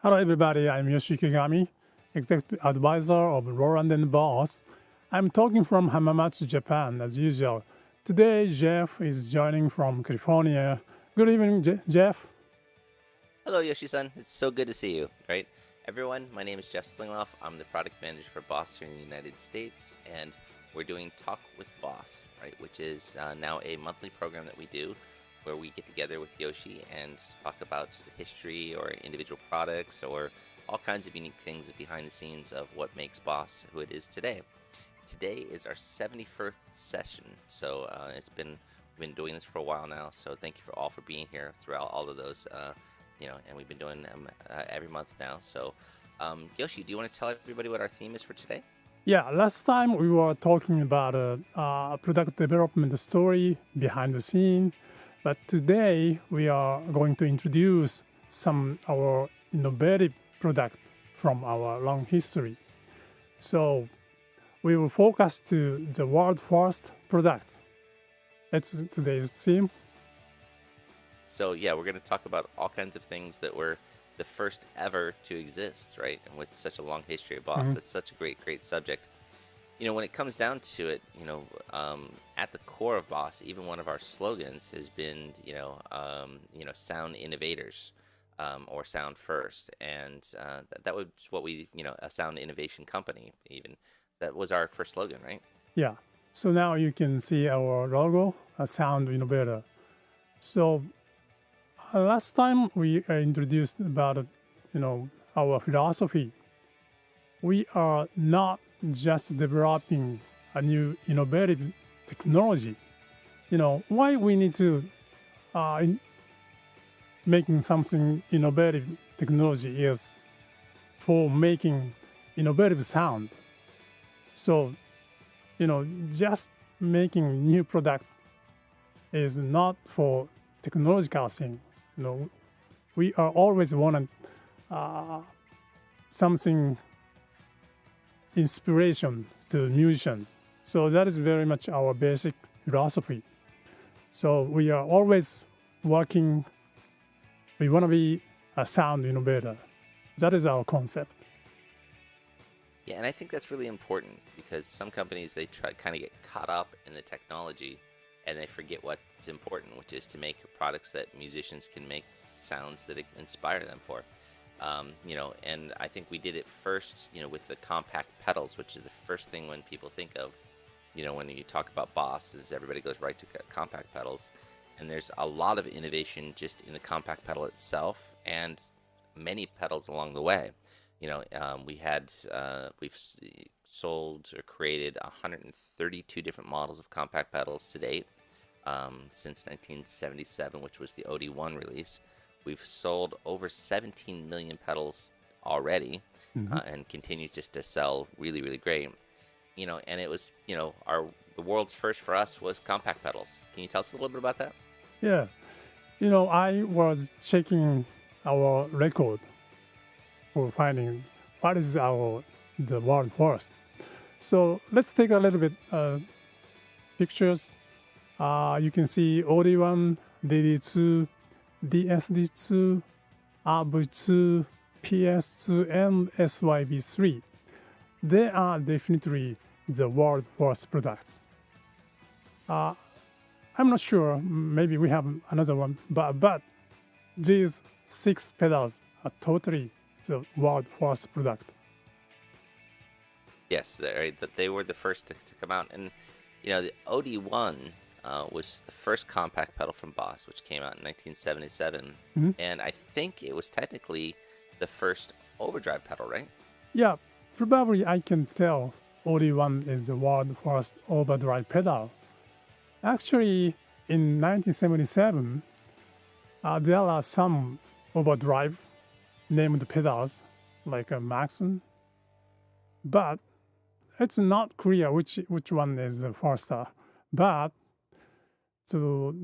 Hello, everybody. I'm Yoshi Kigami, Executive Advisor of Roland and Boss. I'm talking from Hamamatsu, Japan, as usual. Today, Jeff is joining from California. Good evening, Jeff. Hello, Yoshi-san. It's so good to see you, right? Everyone, my name is Jeff Slingloff. I'm the product manager for Boss here in the United States, and we're doing Talk with Boss, right? Which is now a monthly program that we do where we get together with Yoshi and talk about history or individual products or all kinds of unique things behind the scenes of what makes Boss who it is today. Today is our 71st session, so we've been doing this for a while now, so thank you for being here throughout all of those and we've been doing them every month now. So, Yoshi, do you want to tell everybody what our theme is for today? Yeah, last time we were talking about a product development story behind the scene, but today we are going to introduce some our innovative product from our long history. So we will focus to the world first product. That's today's theme. So yeah, we're going to talk about all kinds of things that were the first ever to exist, right? And with such a long history of Boss, it's such a great subject. When it comes down to it, at the core of Boss, even one of our slogans has been, sound innovators, or sound first, and that was what we, a sound innovation company. Even that was our first slogan, right? Yeah. So now you can see our logo, a sound innovator. So last time we introduced about our philosophy. We are not just developing a new innovative technology. Why we need to making something innovative technology is for making innovative sound. So just making new product is not for technological thing. We are always wanting something inspiration to musicians. So that is very much our basic philosophy. So we are always working. We want to be a sound innovator. That is our concept. Yeah, and I think that's really important because some companies, they try kind of get caught up in the technology and they forget what's important, which is to make products that musicians can make sounds that inspire them for. And I think we did it first, with the compact pedals, which is the first thing when people think of, when you talk about Boss, is everybody goes right to compact pedals. And there's a lot of innovation just in the compact pedal itself and many pedals along the way. We've sold or created 132 different models of compact pedals to date since 1977, which was the OD1 release. We've sold over 17 million pedals already, and continues just to sell really great. And it was, the world's first for us was compact pedals. Can you tell us a little bit about that? Yeah. I was checking our record for finding what is the world first. So let's take a little bit pictures. You can see OD1, DD2, DSD2, RV2, PS2, and SYB3. They are definitely the world first product. I'm not sure, maybe we have another one, but these 6 pedals are totally the world first product. Yes, right. But they were the first to come out, and the OD1 was the first compact pedal from Boss, which came out in 1977, and I think it was technically the first overdrive pedal, right? Yeah, probably I can tell OD1 is the world first overdrive pedal. Actually, in 1977, there are some overdrive named pedals like a Maxon, but it's not clear which one is the first. But so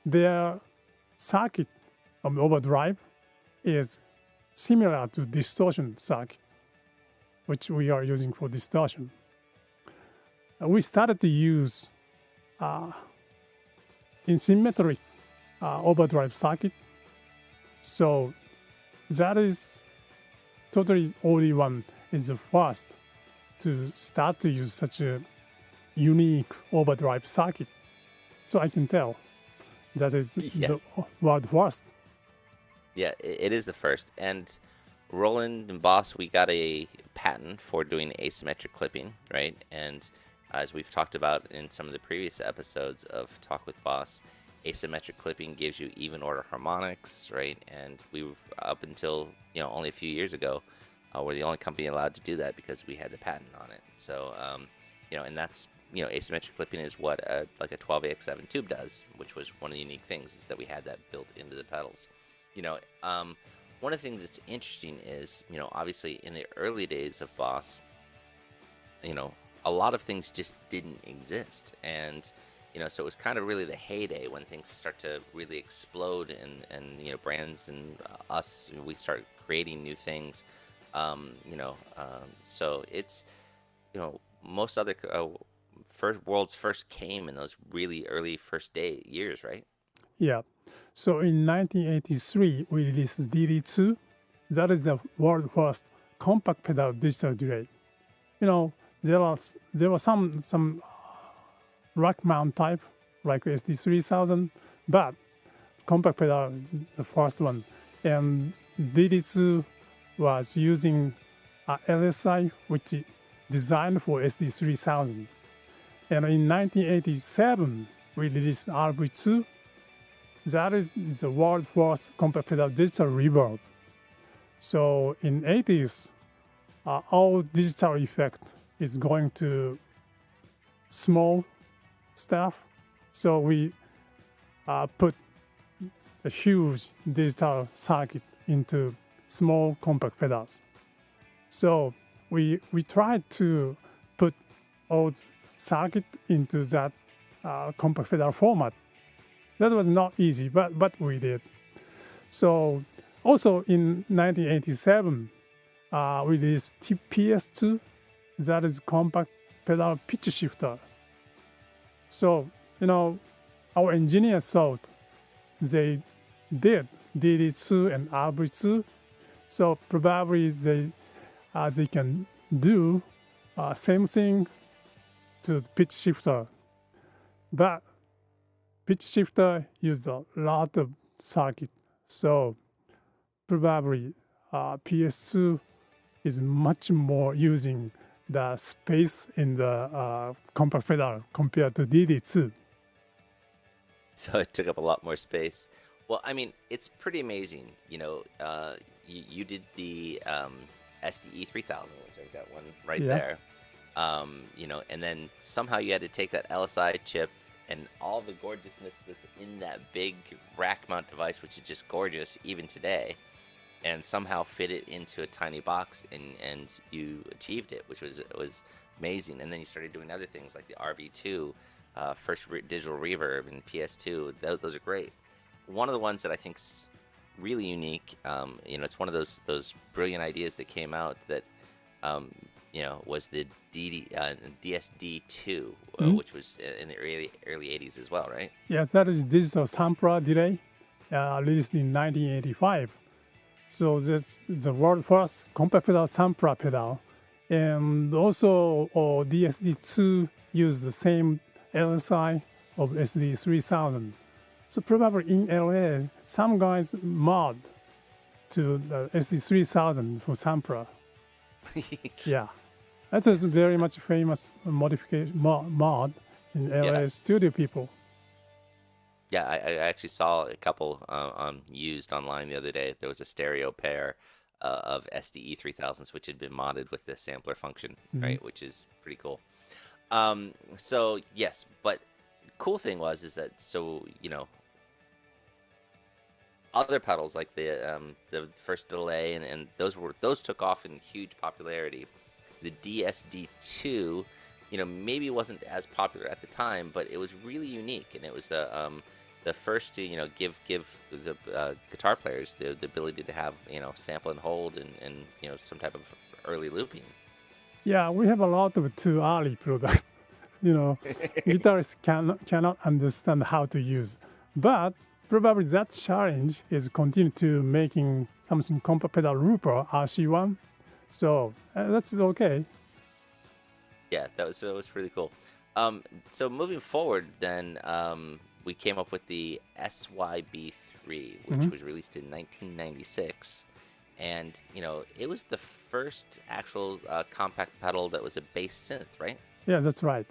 their circuit of overdrive is similar to distortion circuit, which we are using for distortion. We started to use in symmetric overdrive circuit. So that is totally only one is the first to start to use such a unique overdrive circuit. So I can tell that is Yes. the world first. Yeah, it is the first. And Roland and Boss, we got a patent for doing asymmetric clipping, right? And as we've talked about in some of the previous episodes of Talk with Boss, asymmetric clipping gives you even order harmonics, right? And we were up until only a few years ago, we're the only company allowed to do that because we had the patent on it. So and that's asymmetric clipping is what like a 12AX7 tube does, which was one of the unique things is that we had that built into the pedals. One of the things that's interesting is, obviously in the early days of Boss, a lot of things just didn't exist. And, so it was kind of really the heyday when things start to really explode and brands and us, we start creating new things. So it's, most other worlds first came in those really early first day years, right? Yeah. So in 1983, we released DD2. That is the world first compact pedal digital delay. There were some rack mount type like SD3000, but compact pedal the first one. And DD2 was using LSI, which is designed for SD3000. And in 1987, we released RV2. That is the world first compact pedal digital reverb. So in 80s, all digital effect is going to small stuff. So we put a huge digital circuit into small compact pedals. So we tried to put all circuit into that compact pedal format. That was not easy, but we did. So also in 1987, we released PS2. That is compact pedal pitch shifter. So, our engineers thought they did DD2 and RV2. So probably they can do same thing to the pitch shifter. But pitch shifter used a lot of circuit, so probably PS2 is much more using the space in the compact pedal compared to DD2. So it took up a lot more space. Well, I mean, it's pretty amazing. You did the SDE 3000, which I've got one right there. And then somehow you had to take that LSI chip and all the gorgeousness that's in that big rack mount device, which is just gorgeous even today, and somehow fit it into a tiny box, and you achieved it, which was amazing. And then you started doing other things like the RV2, first digital reverb, and PS2. Those are great. One of the ones that I think's really unique, it's one of those brilliant ideas that came out that was the DSD2, which was in the early 80s as well, right? Yeah, that is digital sampler delay, released in 1985. So that's the world first compact pedal sampler pedal. And also DSD2 used the same LSI of SD3000. So probably in LA, some guys mod to the SD3000 for sampler. Yeah. That's a very much famous modification mod in LA studio people. Yeah, I actually saw a couple used online the other day. There was a stereo pair of SDE 3000s, which had been modded with the sampler function, right? Which is pretty cool. So yes, but cool thing is that other pedals like the first delay and those took off in huge popularity. The DSD2, maybe wasn't as popular at the time, but it was really unique, and it was the first to give the guitar players the ability to have sample and hold and some type of early looping. Yeah, we have a lot of too early products. Guitarists cannot understand how to use, but probably that challenge is continue to making something compact pedal looper RC1. So that's okay. Yeah, that was pretty cool. So moving forward, then we came up with the SYB3, which Mhm. was released in 1996, and it was the first actual compact pedal that was a bass synth, right? Yeah, that's right.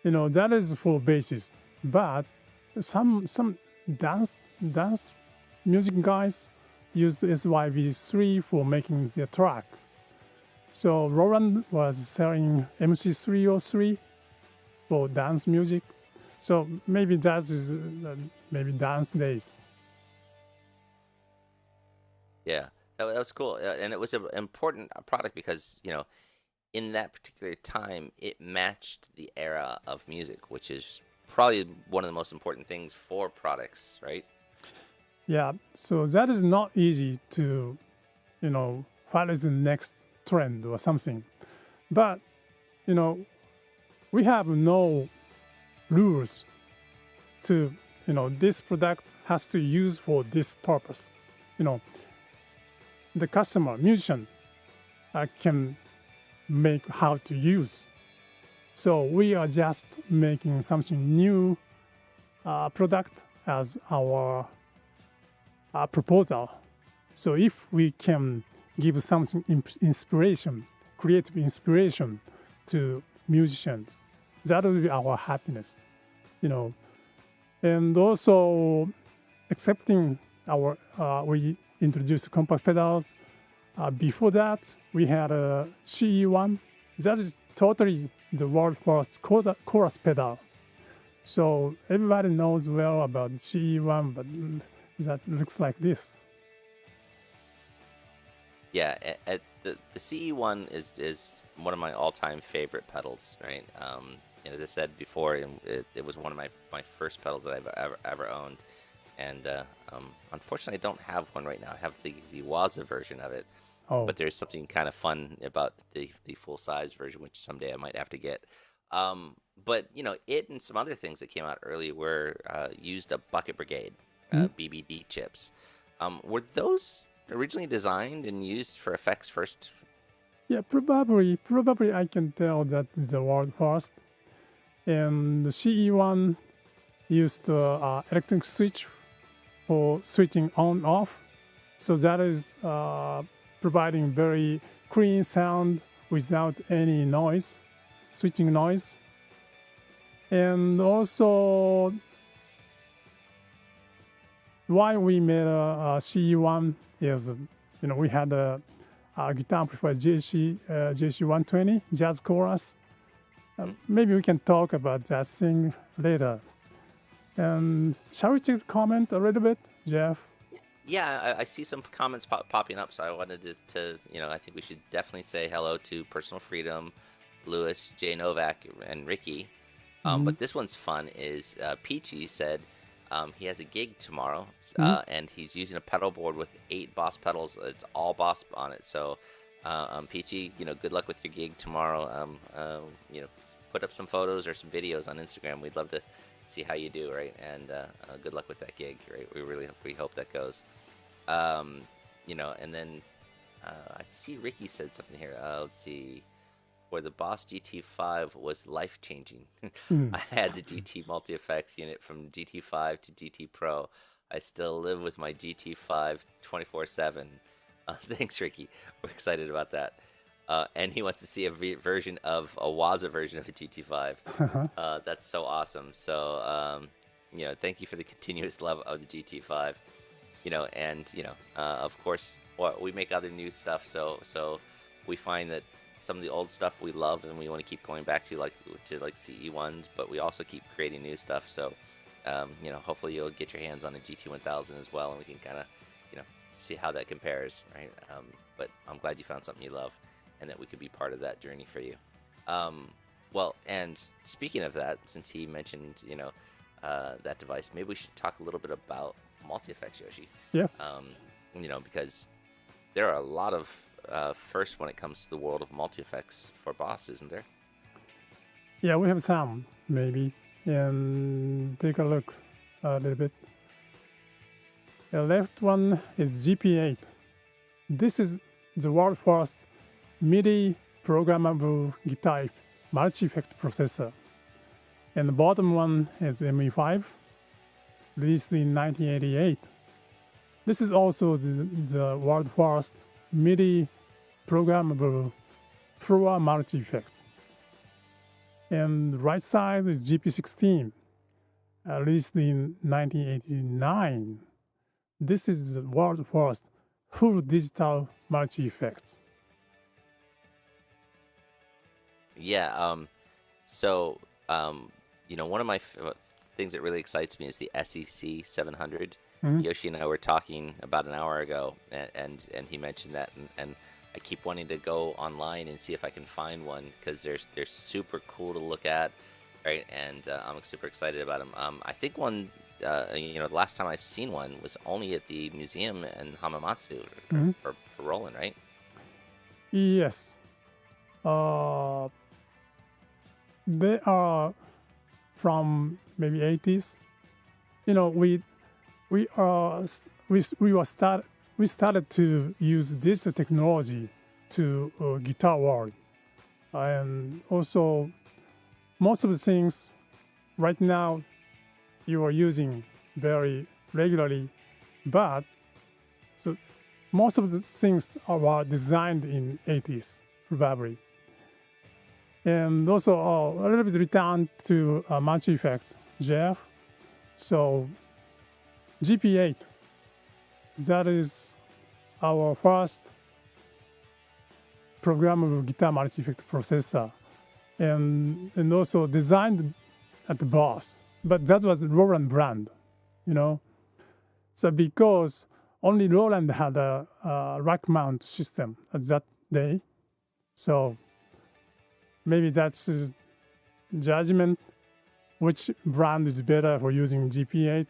That is for bassist, but some dance music guys use the SYB3 for making their track. So Roland was selling MC303 for dance music. So maybe that is maybe dance days. Yeah, that was cool, and it was an important product because in that particular time, it matched the era of music, which is probably one of the most important things for products, right? Yeah, so that is not easy to, what is the next trend or something. But, we have no rules to, this product has to use for this purpose. The customer, musician, can make how to use. So we are just making something new product as our proposal. So if we can give something inspiration, creative inspiration to musicians, that will be our happiness, And also accepting we introduced compact pedals. Before that, we had a CE1. That is totally the world first chorus pedal. So everybody knows well about CE1, but that looks like this. Yeah, the CE1 is one of my all-time favorite pedals, right? As I said before, it was one of my first pedals that I've ever owned, and unfortunately, I don't have one right now. I have the Waza version of it, but there's something kind of fun about the full-size version, which someday I might have to get. But it and some other things that came out early were used a Bucket Brigade BBD chips. Were those originally designed and used for effects first? Yeah, probably I can tell that is the world first. And the CE1 used electronic switch for switching on off. So that is providing very clean sound without any noise, switching noise. And also, why we made a CE1 is, we had a guitar amplifier JC120 Jazz Chorus. Maybe we can talk about that thing later. And shall we just comment a little bit, Jeff? Yeah, I see some comments popping up, so I wanted to I think we should definitely say hello to Personal Freedom, Lewis, Jay Novak, and Ricky. But this one's fun is Peachy said he has a gig tomorrow, and he's using a pedal board with 8 Boss pedals. It's all Boss on it. So, Peachy, good luck with your gig tomorrow. Put up some photos or some videos on Instagram. We'd love to see how you do, right? And good luck with that gig, right? We hope that goes. And then I see Ricky said something here. Let's see. Where the Boss GT5 was life-changing. I had the GT multi-effects unit from GT5 to GT Pro. I still live with my GT5 24/7. Thanks, Ricky. We're excited about that. And he wants to see a version of a Waza version of a GT5. That's so awesome. So, thank you for the continuous love of the GT5. Of course, we make other new stuff. So we find that some of the old stuff we love and we want to keep going back to like CE1s, but we also keep creating new stuff. So, hopefully you'll get your hands on a GT1000 as well, and we can kind of, see how that compares, right? But I'm glad you found something you love, and that we could be part of that journey for you. Well, and speaking of that, since he mentioned, that device, maybe we should talk a little bit about multi-effects, Yoshi. Yeah. Because there are a lot of first when it comes to the world of multi-effects for Boss, isn't there? Yeah, we have some, maybe. And take a look a little bit. The left one is GP8. This is the world first MIDI programmable guitar multi-effect processor. And the bottom one is ME5, released in 1988. This is also the world first MIDI programmable floor multi-effect. And right side is GP16, released in 1989. This is the world first full digital multi-effects. Yeah. One of my things that really excites me is the SEC 700. Mhm. Yoshi and I were talking about an hour ago, and he mentioned that, and I keep wanting to go online and see if I can find one because they're super cool to look at, right? And I'm super excited about them. I think one, the last time I've seen one was only at the museum in Hamamatsu Mhm. for Roland, right? Yes. They are from maybe 80s. We started to use digital technology to guitar world, and also most of the things right now you are using very regularly, but so most of the things were designed in 80s probably. And also a little bit return to multi-effect, Jeff. So GP8, that is our first programmable guitar multi-effect processor, and also designed at Boss. But that was Roland brand, So because only Roland had a rack mount system at that day, so maybe that's a judgment which brand is better for using GP8.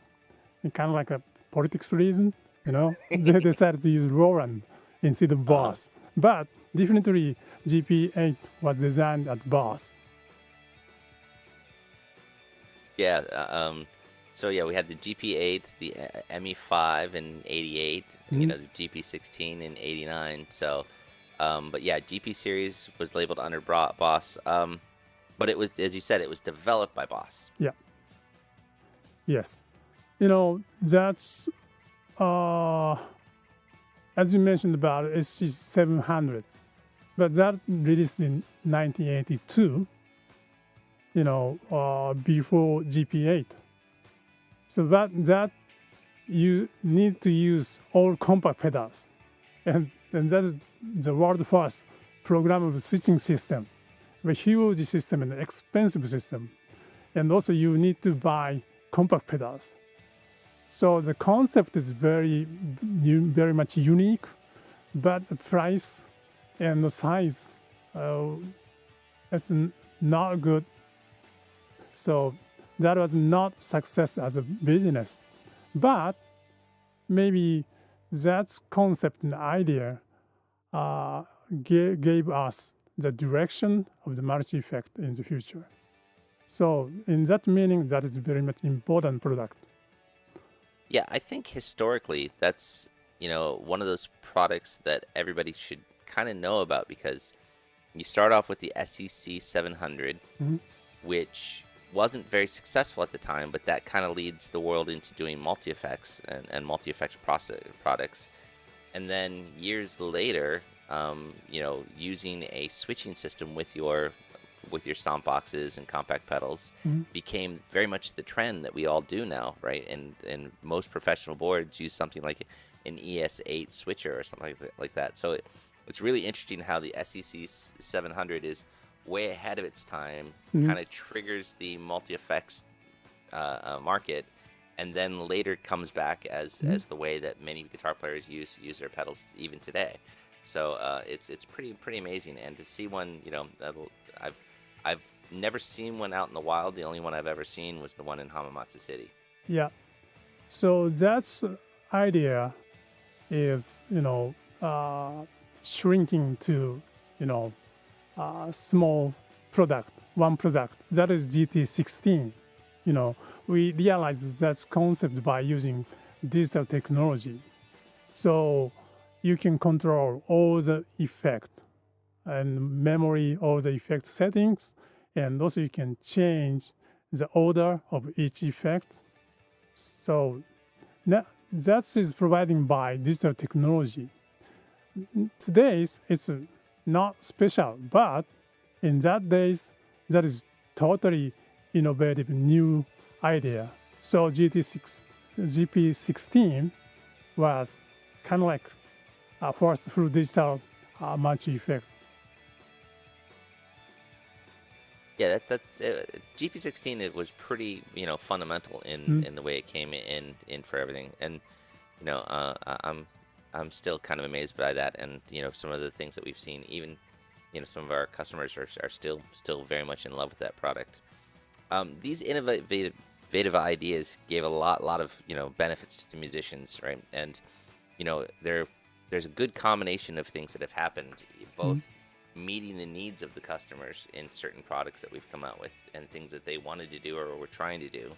And kind of like a politics reason, they decided to use Roland instead of Boss. But definitely GP8 was designed at Boss. Yeah. We had the GP8, the ME5 in '88, Mhm. the GP16 in '89. So, but yeah, GP series was labeled under Boss. But it was, as you said, it was developed by Boss. Yeah. Yes. That's as you mentioned about SC700, but that released in 1982. Before GP8. So that you need to use all compact pedals, and that is the world first programmable switching system, a huge system and expensive system, and also you need to buy compact pedals. So the concept is very much unique, but the price and the size, it's not good. So that was not success as a business. But maybe that concept and idea gave us the direction of the multi-effect in the future. So in that meaning, that is very much important product. Yeah, I think historically that's, one of those products that everybody should kind of know about because you start off with the SEC 700, Mhm. which wasn't very successful at the time, but that kind of leads the world into doing multi-effects and multi-effects products. And then years later, using a switching system with your stomp boxes and compact pedals Mhm. became very much the trend that we all do now, right? And most professional boards use something like an ES8 switcher or something like that. So it's really interesting how the SEC 700 is way ahead of its time, Mhm. kind of triggers the multi-effects market, and then later comes back as the way that many guitar players use their pedals even today. So it's pretty amazing, and to see one, I've never seen one out in the wild. The only one I've ever seen was the one in Hamamatsu City. Yeah. So that's idea is shrinking to small product, one product. That is GT16. We realized that concept by using digital technology. So you can control all the effect and memory, all the effect settings, and also you can change the order of each effect. So that is provided by digital technology. Today's it's not special, but in that days that is totally innovative new idea. So GP16 was kind of like first full digital multi effect. Yeah, that's GP16. It was pretty, fundamental in the way it came in for everything, and I'm still kind of amazed by that, and some of the things that we've seen. Even some of our customers are still very much in love with that product. These innovative ideas gave a lot of benefits to musicians, right? And there's a good combination of things that have happened, both meeting the needs of the customers in certain products that we've come out with and things that they wanted to do or were trying to do,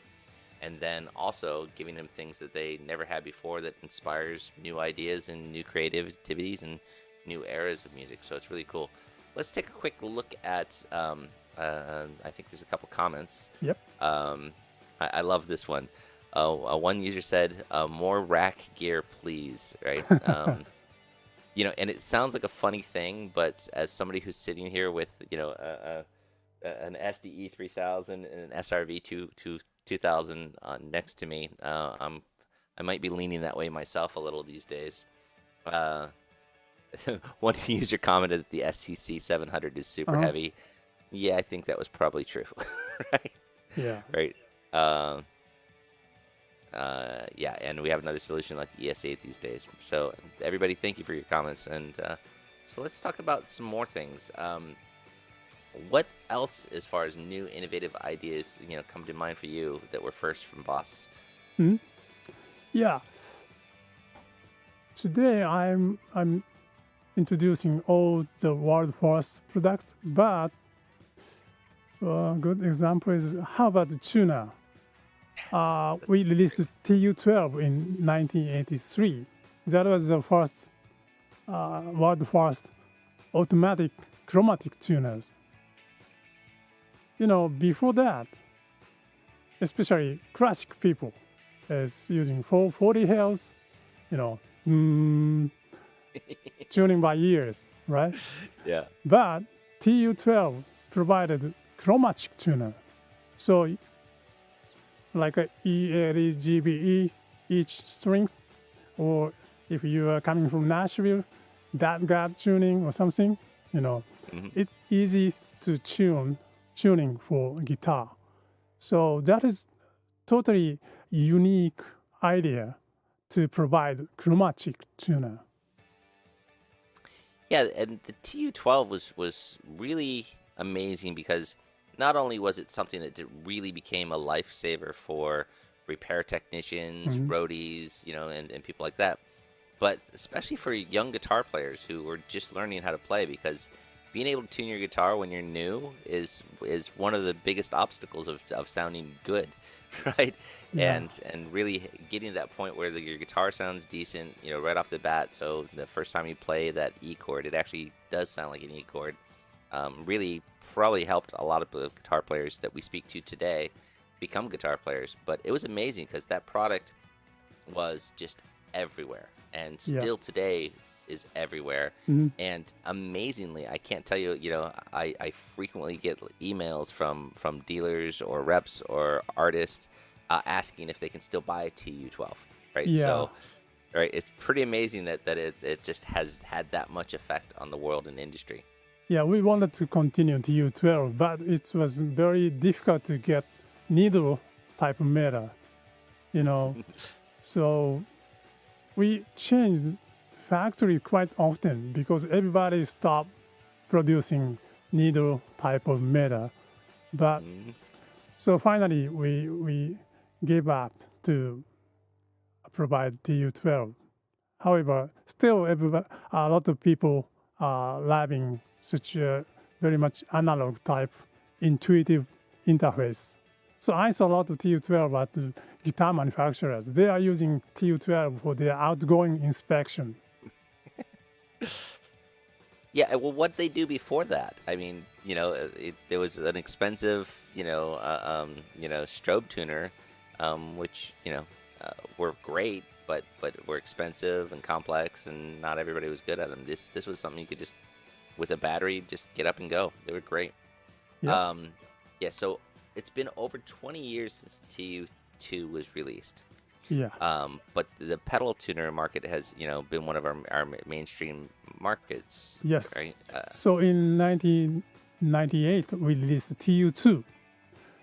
and then also giving them things that they never had before that inspires new ideas and new creativities and new eras of music. So it's really cool. Let's take a quick look at I think there's a couple comments. Yep. I love this one. One user said, more rack gear, please, right? And it sounds like a funny thing, but as somebody who's sitting here with, an SDE 3000 and an SRV 2000 next to me, I might be leaning that way myself a little these days. One user commented that the SCC 700 is super heavy. Yeah, I think that was probably true, right? Yeah. Right. Yeah, and we have another solution like the ES8 these days. So everybody, thank you for your comments. And so let's talk about some more things. What else, as far as new innovative ideas, come to mind for you that were first from Boss? Yeah. Today I'm introducing all the world first products, but a good example is how about the tuner? We released TU12 in 1983. That was the first world first automatic chromatic tuners. Before that, especially classic people is using 440 Hz, tuning by ears, right? Yeah. But TU12 provided chromatic tuner. So like a E, A, D, G, B, E, each string, or if you are coming from Nashville, that God tuning or something, it's easy to tuning for guitar. So that is totally unique idea to provide chromatic tuner. Yeah, and the TU12 was really amazing because not only was it something that really became a lifesaver for repair technicians, roadies, and people like that, but especially for young guitar players who were just learning how to play, because being able to tune your guitar when you're new is one of the biggest obstacles of sounding good, right? Yeah. And really getting to that point where your guitar sounds decent, right off the bat. So the first time you play that E chord, it actually does sound like an E chord. Really probably helped a lot of guitar players that we speak to today become guitar players. But it was amazing because that product was just everywhere, and still today is everywhere. And amazingly, I can't tell you, I frequently get emails from dealers or reps or artists asking if they can still buy a TU12, right? Yeah. So, right, it's pretty amazing that it just has had that much effect on the world and industry. Yeah, we wanted to continue TU12, but it was very difficult to get needle type of metal, So we changed factory quite often because everybody stopped producing needle type of metal. But so finally we gave up to provide TU12. However, still a lot of people are loving such a very much analog type intuitive interface. So I saw a lot of TU12 at the guitar manufacturers. They are using TU12 for their outgoing inspection. Yeah, well, what they do before that? I mean, there was an expensive, strobe tuner, which were great, but were expensive and complex, and not everybody was good at them. This was something you could just, with a battery, just get up and go. They were great. Yep. Um, yeah, so it's been over 20 years since TU2 was released. Yeah. But the pedal tuner market has, been one of our mainstream markets. Yes. Right. So in 1998, we released TU2.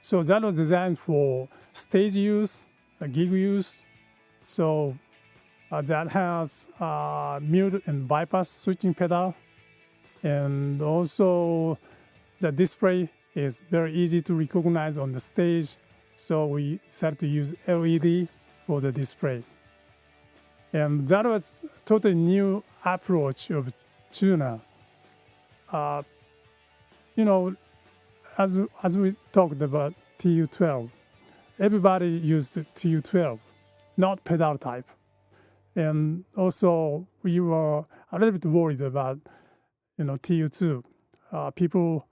So that was designed for stage use, gig use. So that has mute and bypass switching pedal. And also the display is very easy to recognize on the stage. So we decided to use LED for the display. And that was totally new approach of tuner. As we talked about TU12, everybody used TU12, not pedal type. And also we were a little bit worried about, TU2. People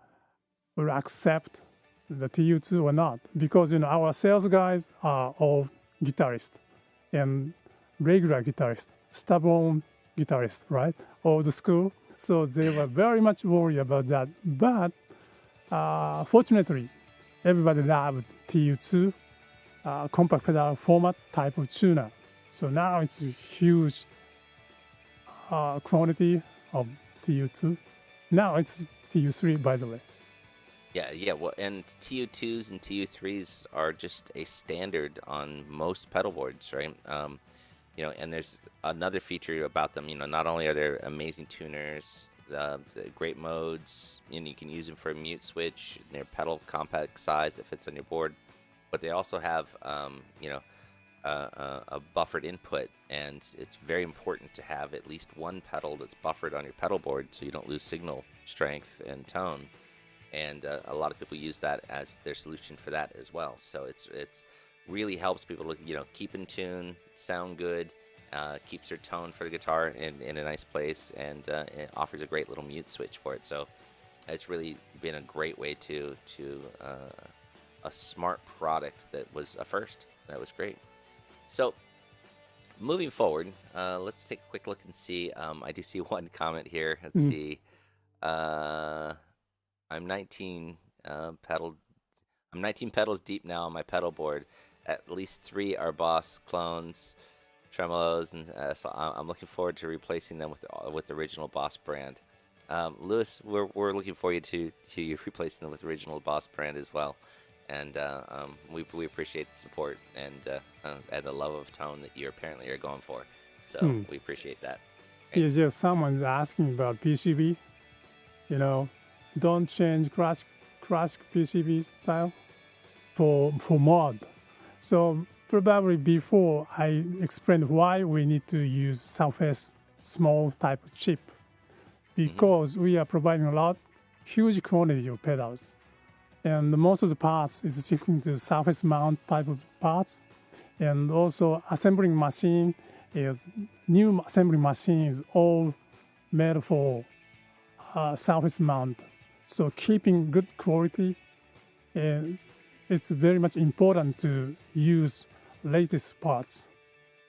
will accept the TU2 or not, because our sales guys are all guitarists and regular guitarists, stubborn guitarists, right? Old school. So they were very much worried about that. But fortunately, everybody loved TU2 compact pedal format type of tuner. So now it's a huge quantity of TU2. Now it's TU3, by the way. Yeah. Well, and TU2s and TU3s are just a standard on most pedal boards, right? And there's another feature about them. Not only are they amazing tuners, the great modes, you can use them for a mute switch. They're pedal compact size that fits on your board, but they also have, a buffered input, and it's very important to have at least one pedal that's buffered on your pedal board so you don't lose signal strength and tone. And a lot of people use that as their solution for that as well. So it's really helps people to keep in tune, sound good, keeps their tone for the guitar in a nice place, and it offers a great little mute switch for it. So it's really been a great way to a smart product that was a first. That was great. So moving forward, let's take a quick look and see. I do see one comment here. Let's see. I'm 19 pedals deep now on my pedal board. At least 3 are Boss clones, tremolos, and so I'm looking forward to replacing them with original Boss brand. Lewis, we're looking forward to replacing them with original Boss brand as well, and we appreciate the support and the love of tone that you apparently are going for. So we appreciate that. Right? Yes, if someone's asking about PCB, don't change classic PCB style for mod. So probably before I explained why we need to use Surface small type of chip, because we are providing huge quantity of pedals, and most of the parts is shifting to Surface mount type of parts, and also new assembling machine is all made for Surface mount. So keeping good quality, it's very much important to use latest parts.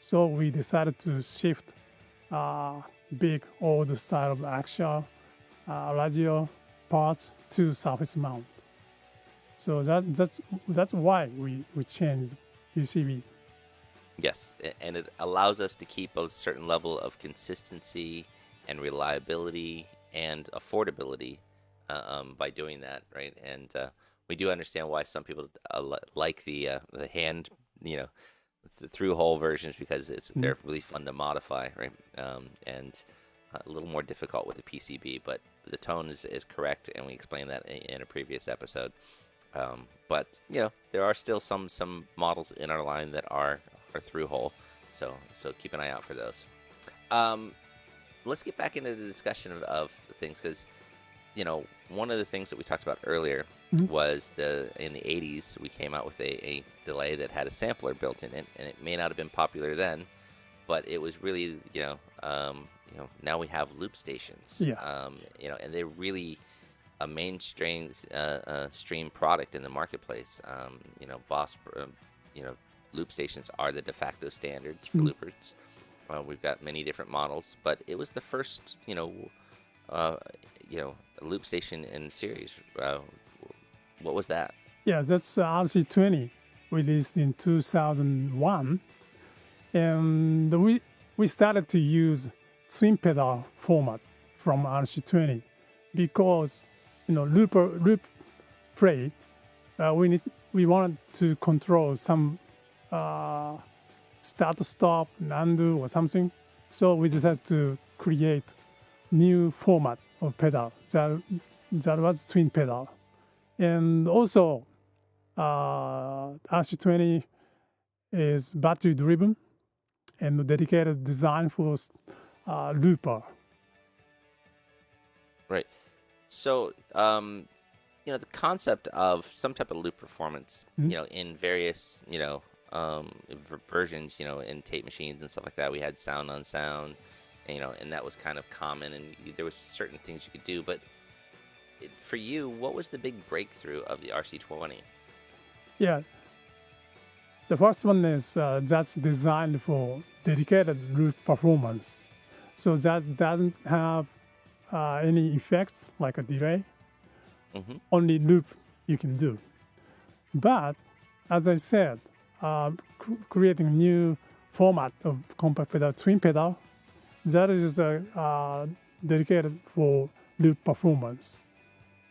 So we decided to shift big old style of axial radio parts to Surface mount. So that's why we changed PCB. Yes, and it allows us to keep a certain level of consistency and reliability and affordability by doing that, right? And we do understand why some people like the hand, the through-hole versions, because they're really fun to modify, right? And a little more difficult with the PCB, but the tone is correct, and we explained that in a previous episode. But there are still some models in our line that are through-hole, so keep an eye out for those. Let's get back into the discussion of things, because one of the things that we talked about earlier was in the 80s we came out with a delay that had a sampler built in it, and it may not have been popular then, but it was really now we have loop stations. Yeah. And they're really a mainstream stream product in the marketplace. Boss, loop stations are the de facto standards for loopers. We've got many different models, but it was the first, a loop station in series. What was that? Yeah, that's RC20 released in 2001. And we started to use twin pedal format from RC20 because, loop play, we wanted to control some start stop and undo or something. So we decided to create new format of pedal that was twin pedal. And also, RC20 is battery driven and dedicated design for looper. Right. So, the concept of some type of loop performance, in various, versions, in tape machines and stuff like that, we had sound on sound, and that was kind of common, and there was certain things you could do. But for you, what was the big breakthrough of the RC20? Yeah. The first one is that's designed for dedicated loop performance. So that doesn't have any effects like a delay. Only loop you can do. But as I said, creating new format of compact pedal, twin pedal, that is dedicated for loop performance.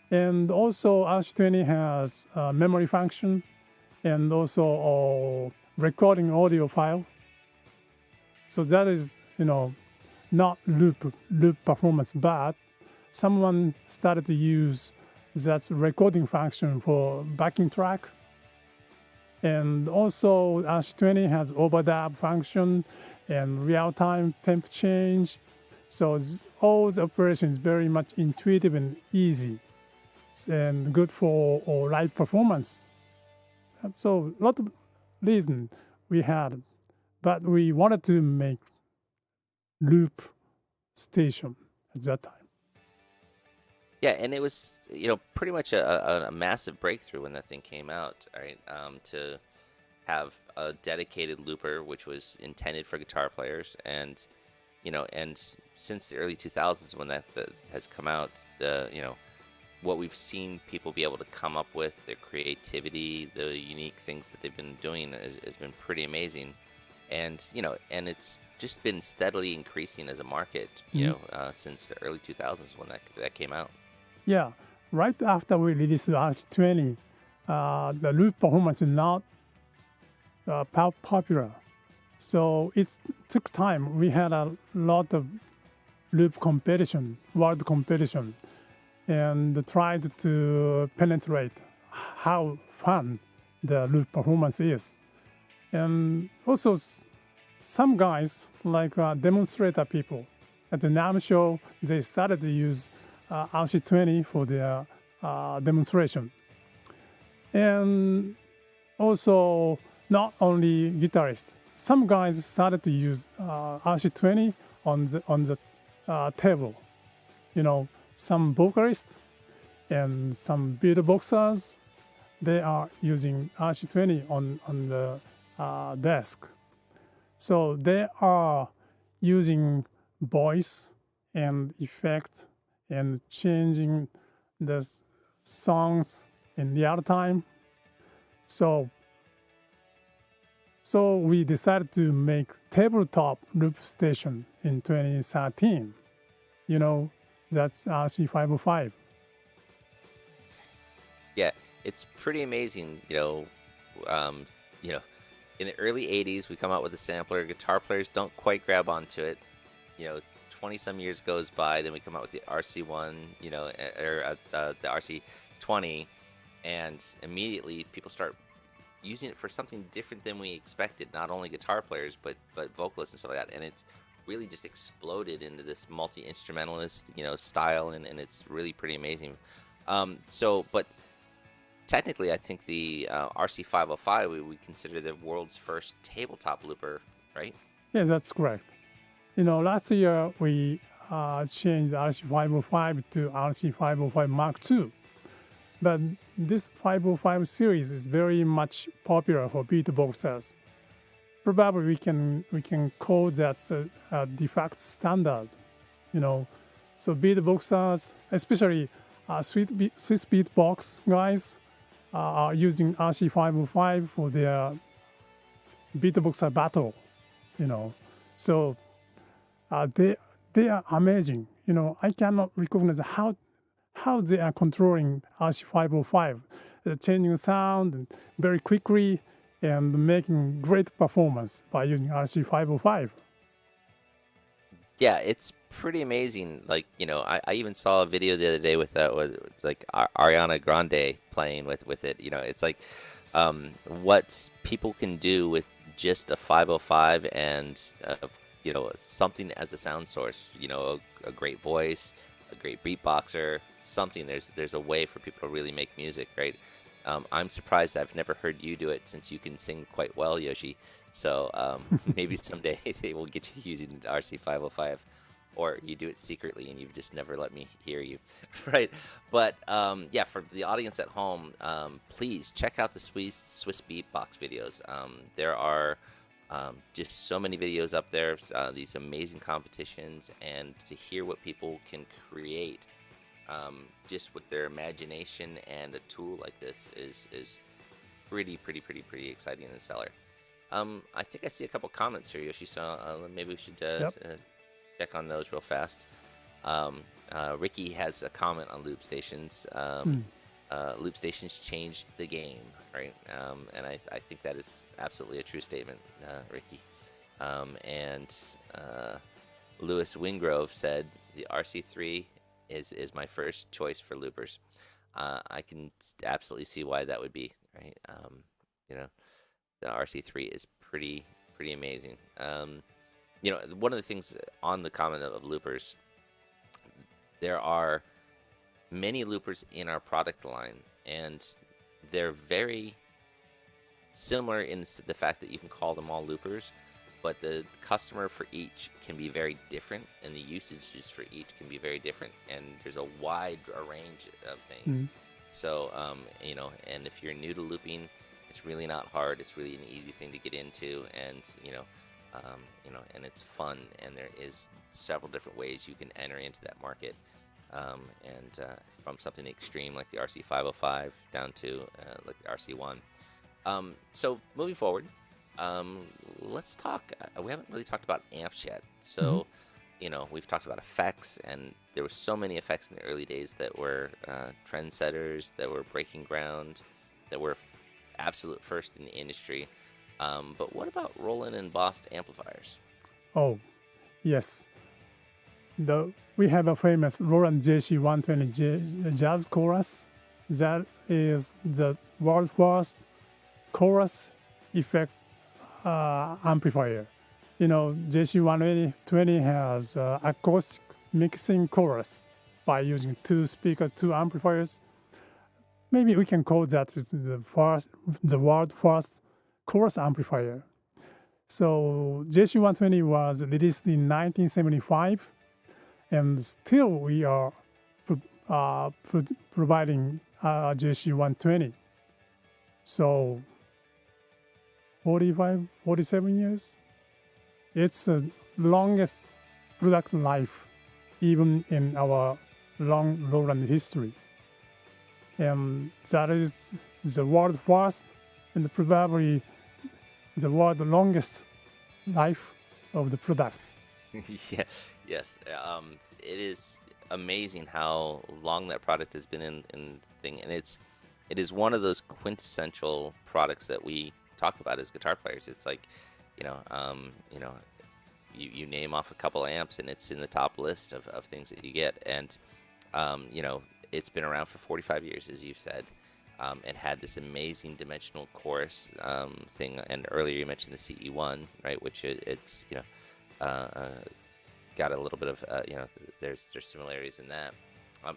And also RC20 has a memory function and also a recording audio file. So that is, not loop performance, but someone started to use that recording function for backing track. And also RC20 has overdub function and real-time temp change. So all the operations very much intuitive and easy and good for live performance. So a lot of reasons we had, but we wanted to make loop station at that time. Yeah, and it was, pretty much a massive breakthrough when that thing came out, right? To have a dedicated looper, which was intended for guitar players, and since the early 2000s when that has come out, what we've seen people be able to come up with, their creativity, the unique things that they've been doing has been pretty amazing. And, and it's just been steadily increasing as a market, since the early 2000s when that came out. Yeah, right after we released RC20, the loop performance is not popular. So it took time. We had a lot of loop competition, world competition, and tried to penetrate how fun the loop performance is. And also some guys, like demonstrator people at the NAMM show, they started to use RC20 for their demonstration. And also not only guitarists, some guys started to use RC20 on the table. Some vocalists and some beatboxers, they are using RC20 on the desk. So they are using voice and effect and changing the songs in real time. So we decided to make tabletop loop station in 2013. That's RC505. Yeah, it's pretty amazing. In the early 80s, we come out with a sampler. Guitar players don't quite grab onto it. 20 some years goes by, then we come out with the RC1, or the RC20, and immediately people start using it for something different than we expected. Not only guitar players, but vocalists and stuff like that. And it's really just exploded into this multi-instrumentalist, style, and it's really pretty amazing. But technically, I think the RC505 we consider the world's first tabletop looper, right? Yeah, that's correct. Last year we changed RC505 to RC505 Mark II. But this 505 series is very much popular for beatboxers. Probably we can call that a de facto standard, you know. So beatboxers, especially Swiss beatbox guys, are using RC505 for their beatboxer battle, you know. So they are amazing. I cannot recognize how they are controlling RC505, changing the sound very quickly and making great performance by using RC505. Yeah, it's pretty amazing. Like, I even saw a video the other day with like Ariana Grande playing with it. It's like what people can do with just a 505 and something as a sound source. A great voice, a great beatboxer, something. There's a way for people to really make music, right? I'm surprised I've never heard you do it since you can sing quite well, Yoshi. So maybe someday they will get you using RC505, or you do it secretly and you've just never let me hear you, right? But yeah, for the audience at home, please check out the Swiss Beatbox videos. There are just so many videos up there, these amazing competitions, and to hear what people can create just with their imagination and a tool like this is pretty exciting in the cellar. I think I see a couple comments here, Yoshi, so maybe we should check on those real fast. Ricky has a comment on loop stations. Loop stations changed the game, right? And I think that is absolutely a true statement, Ricky. And Lewis Wingrove said the RC3 is my first choice for loopers. I can absolutely see why that would be, right? The RC3 is pretty amazing. One of the things on the comment of loopers, there are many loopers in our product line, and they're very similar in the fact that you can call them all loopers, but the customer for each can be very different, and the usages for each can be very different, and there's a wide range of things. So, and if you're new to looping, it's really not hard. It's really an easy thing to get into, and and it's fun. And there is several different ways you can enter into that market. From something extreme like the RC505 down to like the RC1. So moving forward, let's talk. We haven't really talked about amps yet. So, we've talked about effects, and there were so many effects in the early days that were trendsetters, that were breaking ground, that were absolute first in the industry. But what about Roland and Boss amplifiers? Oh, yes. We have a famous Roland JC120 jazz chorus. That is the world first chorus effect amplifier. JC120 has acoustic mixing chorus by using two amplifiers. Maybe we can call that the world first chorus amplifier. So JC120 was released in 1975. And still we are providing JC120. So 47 years. It's the longest product life, even in our long Roland history. And that is the world first and probably the world longest life of the product. Yeah. Yes, it is amazing how long that product has been in thing, and it is one of those quintessential products that we talk about as guitar players. It's like, you name off a couple amps, and it's in the top list of things that you get, and it's been around for 45 years, as you said. It had this amazing dimensional chorus thing, and earlier you mentioned the CE1, right? Which it's got a little bit of there's similarities in that,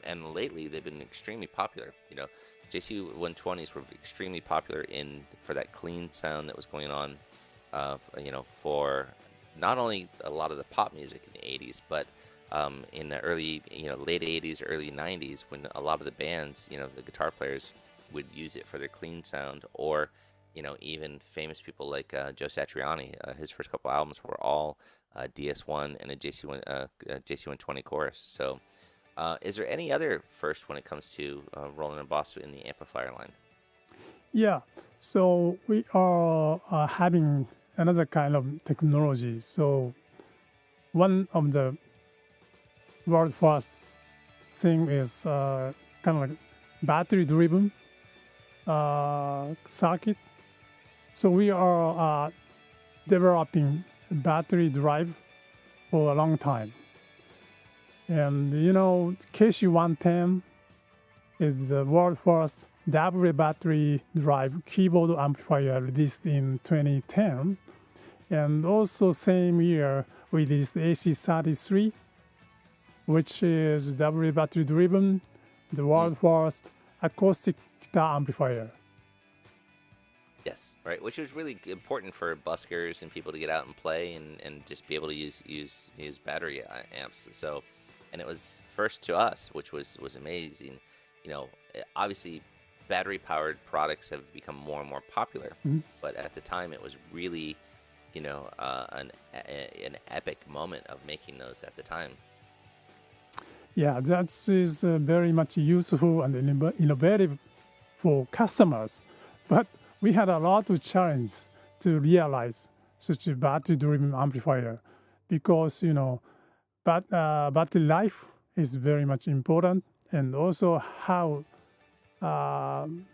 and lately they've been extremely popular. JC120s were extremely popular for that clean sound that was going on, for not only a lot of the pop music in the 80s, but in the early, late 80s, early 90s, when a lot of the bands, the guitar players would use it for their clean sound, or, even famous people like Joe Satriani, his first couple albums were all DS1 and a JC120 chorus. So, is there any other first when it comes to Roland and Boss in the amplifier line? Yeah, so we are having another kind of technology. So one of the world first thing is kind of like battery-driven circuit. So we are developing battery drive for a long time. And KC110 is the world first double battery drive keyboard amplifier released in 2010. And also same year we released AC33, which is double battery driven, the world first acoustic guitar amplifier. Yes, right. Which was really important for buskers and people to get out and play and just be able to use battery amps. So, and it was first to us, which was amazing. Obviously, battery powered products have become more and more popular, but at the time it was really, an epic moment of making those at the time. Yeah, that is very much useful and innovative for customers. But we had a lot of challenge to realize such a battery-driven amplifier because, battery life is very much important, and also how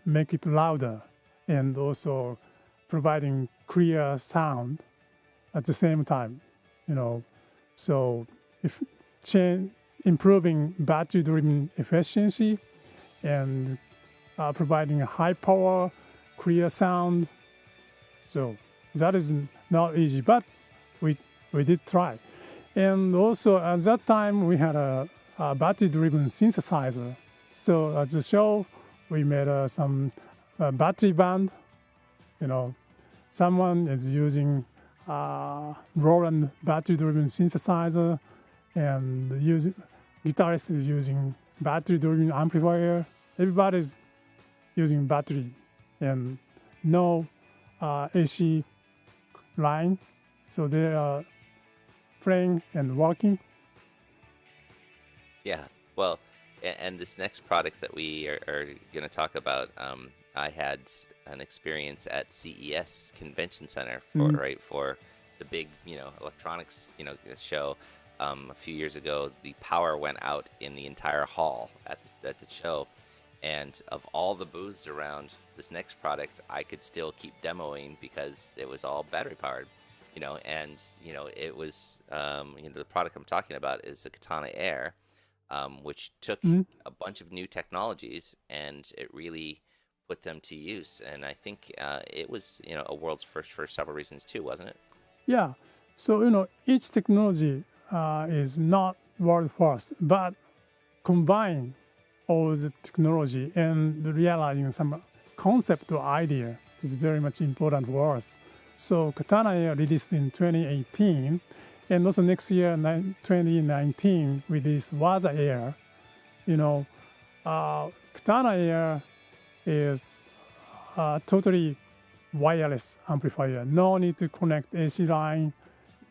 make it louder, and also providing clear sound at the same time, So if improving battery-driven efficiency and providing a high power, clear sound. So that is not easy, but we did try. And also at that time we had a battery-driven synthesizer. So at the show we made some battery band. Someone is using Roland battery-driven synthesizer, and guitarist is using battery-driven amplifier. Everybody's using battery and no AC line, so they are playing and working. Yeah, well, and this next product that we are going to talk about, I had an experience at CES Convention Center for the big electronics show. A few years ago, the power went out in the entire hall at the show, and of all the booths around, this next product I could still keep demoing because it was all battery powered, and it was the product I'm talking about is the Katana Air, which took a bunch of new technologies and it really put them to use, and I think it was a world's first for several reasons too, wasn't it? Yeah, so each technology is not world first, but combine all the technology and realizing some concept or idea is very much important for us. So Katana Air released in 2018, and also next year, 2019, released Waza Air. Katana Air is a totally wireless amplifier. No need to connect AC line.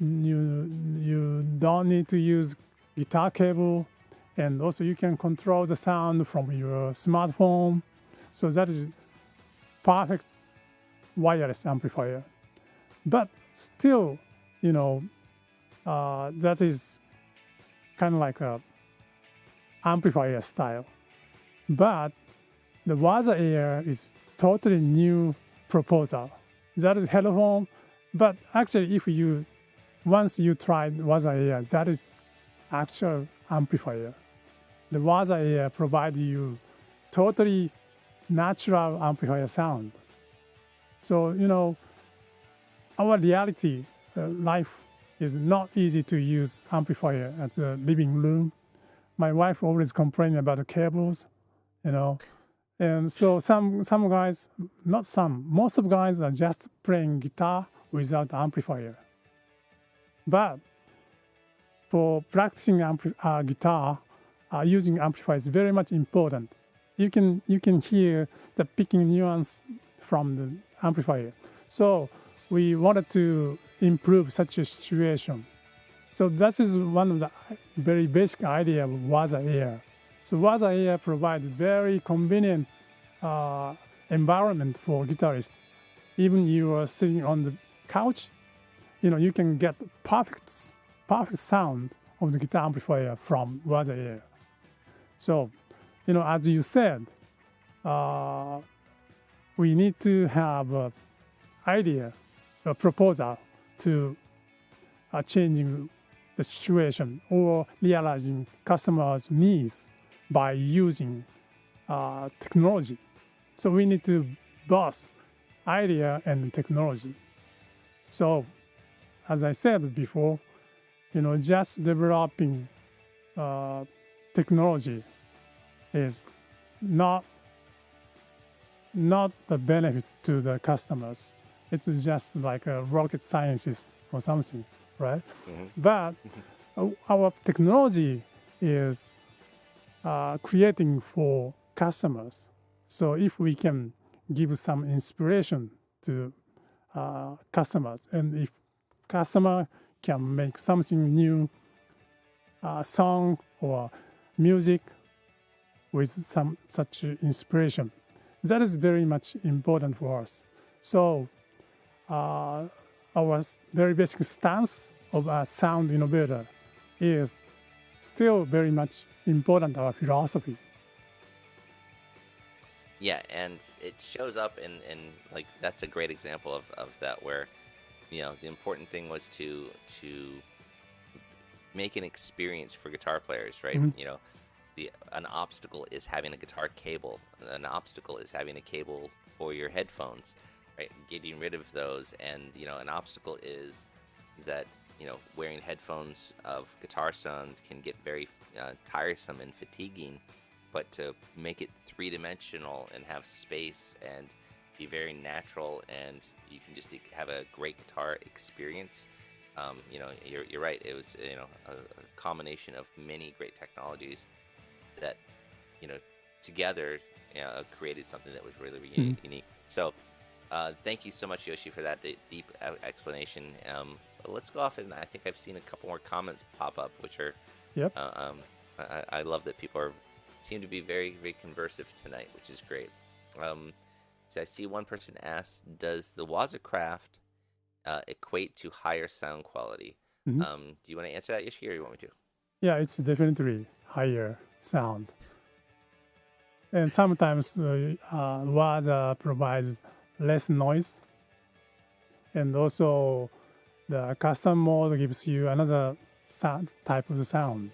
You don't need to use guitar cable, and also you can control the sound from your smartphone. So that is perfect wireless amplifier. But still, that is kind of like a amplifier style. But the Waza Air is totally new proposal. That is headphone, but actually once you tried Waza Air, that is actual amplifier. The Waza Air provides you totally natural amplifier sound. So, our reality, life is not easy to use amplifier at the living room. My wife always complains about the cables, And so some guys, not some, most of guys are just playing guitar without amplifier. But for practicing guitar, using amplifier is very much important. You can hear the picking nuance from the amplifier. So we wanted to improve such a situation. So that is one of the very basic idea of Waza Air. So Waza Air provides very convenient environment for guitarists. Even you are sitting on the couch, you can get perfect sound of the guitar amplifier from Waza Air. So, as you said, we need to have an idea, a proposal to changing the situation or realizing customers' needs by using technology. So we need to both idea and technology. So, as I said before, just developing technology is not the benefit to the customers. It's just like a rocket scientist or something, right? Mm-hmm. But our technology is creating for customers. So if we can give some inspiration to customers, and if customer can make something new, song or music with some such inspiration, that is very much important for us. So our very basic stance of a sound innovator is still very much important, our philosophy. Yeah, and it shows up in like, that's a great example of that, where the important thing was to make an experience for guitar players, right? Mm-hmm. An obstacle is having a guitar cable. An obstacle is having a cable for your headphones, right? Getting rid of those, and an obstacle is that wearing headphones of guitar sound can get very tiresome and fatiguing. But to make it three-dimensional and have space and be very natural, and you can just have a great guitar experience. You're right. It was a combination of many great technologies that together created something that was really, really unique. So thank you so much, Yoshi, for that deep explanation. Let's go off, and I think I've seen a couple more comments pop up, which are yep. I love that people seem to be very, very conversive tonight, which is great. So I see one person asked, does the Wazacraft equate to higher sound quality? Mm-hmm. Do you want to answer that, Yoshi, or do you want me to? Yeah, it's definitely higher sound. And sometimes Waza provides less noise. And also the custom mode gives you another type of sound.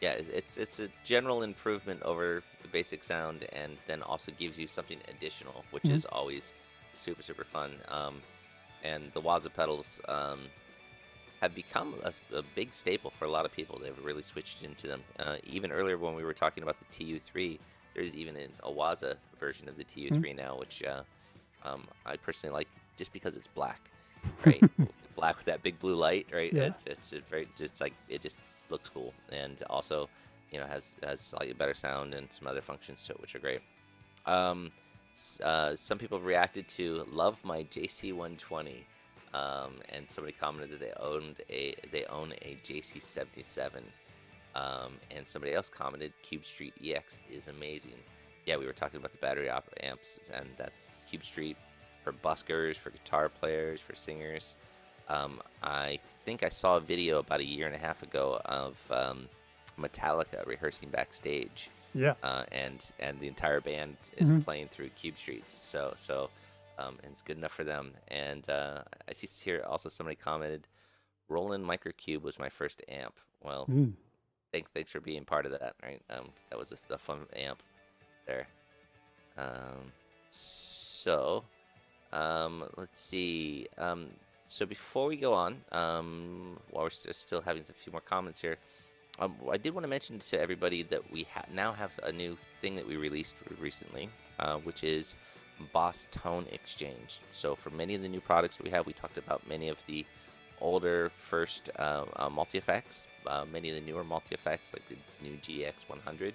Yeah, it's a general improvement over the basic sound, and then also gives you something additional, which mm-hmm. is always super, super fun. And the Waza pedals have become a big staple for a lot of people. They've really switched into them. Even earlier when we were talking about the TU3, there's even a Waza version of the TU3 mm-hmm. now, which I personally like just because it's black, right? Black with that big blue light, right? Yeah. It's like, it just looks cool, and also has slightly better sound and some other functions to it, which are great. Some people reacted to love my JC120, and somebody commented that they own a JC77, and somebody else commented Cube Street EX is amazing. Yeah, we were talking about the battery amps, and that Cube Street for buskers, for guitar players, for singers. I think I saw a video about 1.5 years ago of Metallica rehearsing backstage. Yeah. And the entire band is mm-hmm. playing through Cube Streets. So and it's good enough for them. And I see here also somebody commented, Roland Microcube was my first amp. Well, thanks for being part of that, right? That was a fun amp there. Let's see. So before we go on, while we're still having a few more comments here, I did want to mention to everybody that we now have a new thing that we released recently, which is Boss Tone Exchange. So for many of the new products that we have, we talked about many of the older first multi-effects, many of the newer multi-effects like the new GX100,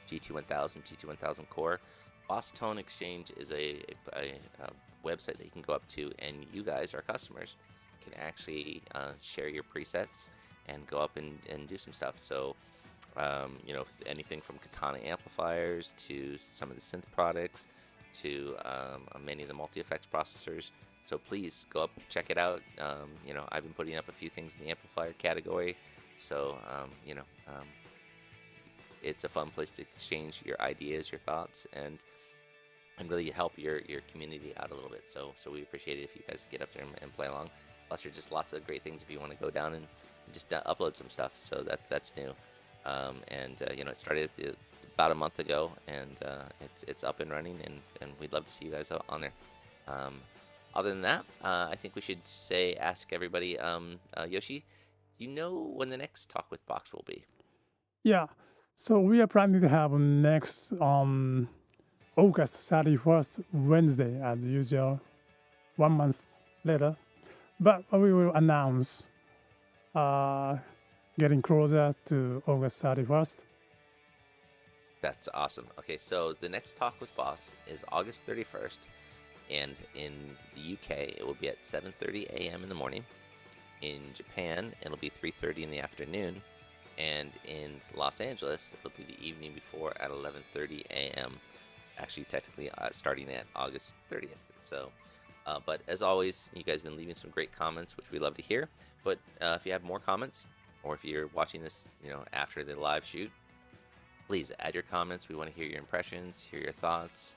GT1000, GT1000 Core. Boss Tone Exchange is a website that you can go up to, and you guys, our customers, can actually share your presets and go up and do some stuff. So, you know, anything from Katana amplifiers to some of the synth products to many of the multi-effects processors. So please go up, check it out. You know, I've been putting up a few things in the amplifier category. So, you know, it's a fun place to exchange your ideas, your thoughts, and really help your community out a little bit. So we appreciate it if you guys get up there and play along. Plus, there's just lots of great things if you want to go down and just upload some stuff. So that's new. You know, it started about a month ago, and it's up and running, and we'd love to see you guys on there. Other than that, I think we should ask everybody, Yoshi, do you know when the next Talk with Box will be? Yeah. So we are planning to have next August 31st, Wednesday, as usual, 1 month later. But we will announce getting closer to August 31st. That's awesome. Okay, so the next Talk with Boss is August 31st, and in the UK, it will be at 7:30 a.m. in the morning. In Japan, it'll be 3:30 in the afternoon. And in Los Angeles, it'll be the evening before at 11:30 a.m. Actually, technically, starting at August 30th. So, but as always, you guys have been leaving some great comments, which we love to hear. But if you have more comments, or if you're watching this, you know, after the live shoot, please add your comments. We want to hear your impressions, hear your thoughts,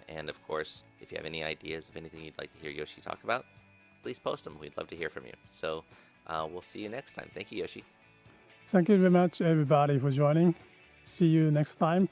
and of course, if you have any ideas of anything you'd like to hear Yoshi talk about, please post them. We'd love to hear from you. So, we'll see you next time. Thank you, Yoshi. Thank you very much, everybody, for joining. See you next time.